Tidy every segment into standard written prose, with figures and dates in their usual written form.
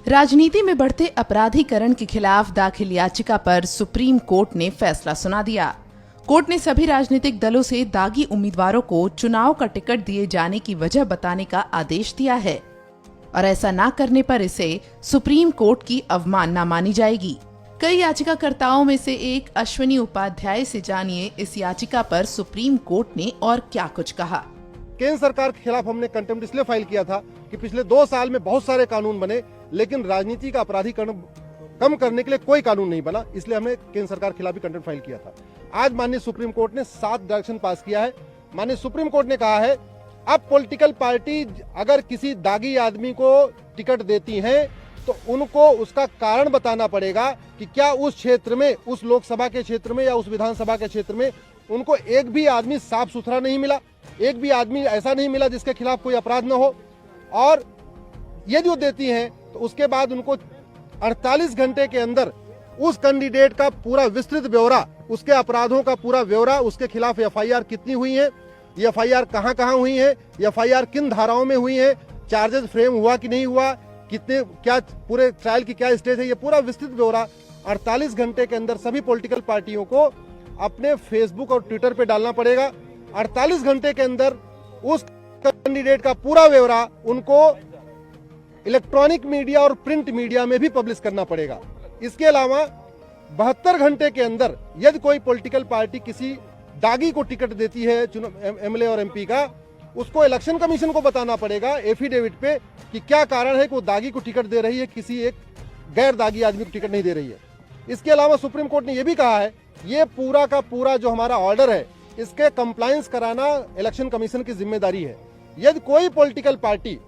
राजनीति में बढ़ते अपराधीकरण के खिलाफ दाखिल याचिका पर सुप्रीम कोर्ट ने फैसला सुना दिया। कोर्ट ने सभी राजनीतिक दलों से दागी उम्मीदवारों को चुनाव का टिकट दिए जाने की वजह बताने का आदेश दिया है और ऐसा न करने पर इसे सुप्रीम कोर्ट की अवमानना मानी जाएगी। कई याचिकाकर्ताओं में से एक अश्विनी उपाध्याय से जानिए इस याचिका पर सुप्रीम कोर्ट ने और क्या कुछ कहा। केंद्र सरकार के खिलाफ हमने कंटेम्प्ट इसलिए फाइल किया था कि पिछले 2 साल में बहुत सारे कानून बने, लेकिन राजनीति का अपराधीकरण कम करने के लिए कोई कानून नहीं बना, इसलिए हमने केंद्र सरकार के खिलाफ भी कंटेम्प्ट फाइल किया था। आज माननीय सुप्रीम कोर्ट ने 7 डायरेक्शन पास किया है। माननीय सुप्रीम कोर्ट ने कहा है अब पॉलिटिकल पार्टी अगर किसी दागी आदमी को टिकट देती है तो उनको उसका कारण बताना पड़ेगा कि क्या उस क्षेत्र में, उस लोकसभा के क्षेत्र में या उस विधानसभा के क्षेत्र में उनको एक भी आदमी साफ सुथरा नहीं मिला, एक भी आदमी ऐसा नहीं मिला जिसके खिलाफ कोई अपराध न हो, और यदि वो देती हैं तो उसके बाद उनको 48 घंटे के अंदर उस कैंडिडेट का पूरा विस्तृत ब्यौरा, उसके अपराधों का पूरा ब्यौरा, उसके खिलाफ एफआईआर कितनी हुई है, एफआईआर कहां हुई है, एफआईआर किन धाराओं में हुई है, चार्जेस फ्रेम हुआ कि नहीं हुआ, कितने, क्या पूरे ट्रायल की क्या स्टेज है, ये पूरा विस्तृत ब्यौरा 48 घंटे के अंदर सभी पॉलिटिकल पार्टियों को अपने फेसबुक और ट्विटर पे डालना पड़ेगा। 48 घंटे के अंदर उस कैंडिडेट का पूरा ब्यौरा उनको इलेक्ट्रॉनिक मीडिया और प्रिंट मीडिया में भी पब्लिश करना पड़ेगा। इसके अलावा 72 घंटे के अंदर यदि कोई पॉलिटिकल पार्टी किसी दागी को टिकट देती है एमएलए और एमपी का, उसको इलेक्शन कमीशन को बताना पड़ेगा एफिडेविट पे कि क्या कारण है कि वो दागी को टिकट दे रही है, किसी एक गैर दागी आदमी को टिकट नहीं दे रही है। इसके अलावा सुप्रीम कोर्ट ने यह भी कहा है ये पूरा का पूरा जो हमारा ऑर्डर है इसके कंप्लायंस कराना इलेक्शन कमीशन की जिम्मेदारी है। यदि कोई पॉलिटिकल पार्टी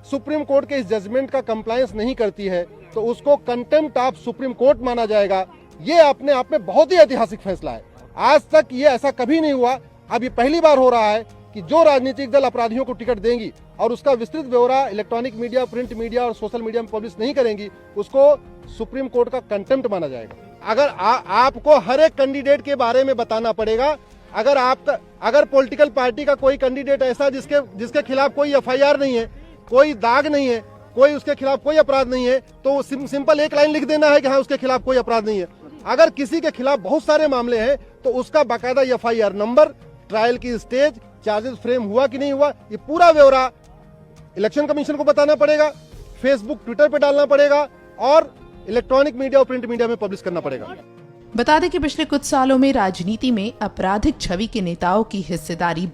सुप्रीम कोर्ट के इस जजमेंट का कंप्लायंस नहीं करती है तो उसको कंटेम्प्ट ऑफ सुप्रीम कोर्ट माना जाएगा। ये अपने आप में बहुत ही ऐतिहासिक फैसला है। आज तक ये ऐसा कभी नहीं हुआ, अब ये पहली बार हो रहा है कि जो राजनीतिक दल अपराधियों को टिकट देंगी और उसका विस्तृत ब्यौरा इलेक्ट्रॉनिक मीडिया, प्रिंट मीडिया और सोशल मीडिया में पब्लिश नहीं करेंगी, उसको सुप्रीम कोर्ट का कंटेम्प्ट माना जाएगा। अगर आपको हर एक कैंडिडेट के बारे में बताना पड़ेगा। अगर पॉलिटिकल पार्टी का कोई कैंडिडेट ऐसा जिसके खिलाफ कोई एफआईआर नहीं है, कोई दाग नहीं है, कोई उसके खिलाफ कोई अपराध नहीं है, तो सिंपल एक लाइन लिख देना है कि हाँ उसके खिलाफ कोई अपराध नहीं है। अगर किसी के खिलाफ बहुत सारे मामले हैं तो उसका बाकायदा एफआईआर नंबर, ट्रायल की स्टेज, चार्जेस फ्रेम हुआ कि नहीं हुआ, ये पूरा ब्यौरा इलेक्शन कमीशन को बताना पड़ेगा, फेसबुक, ट्विटर पे डालना पड़ेगा और इलेक्ट्रॉनिक मीडिया और प्रिंट मीडिया में पब्लिश करना पड़ेगा। बता दें कि पिछले कुछ सालों में राजनीति में आपराधिक छवि के नेताओं की हिस्सेदारी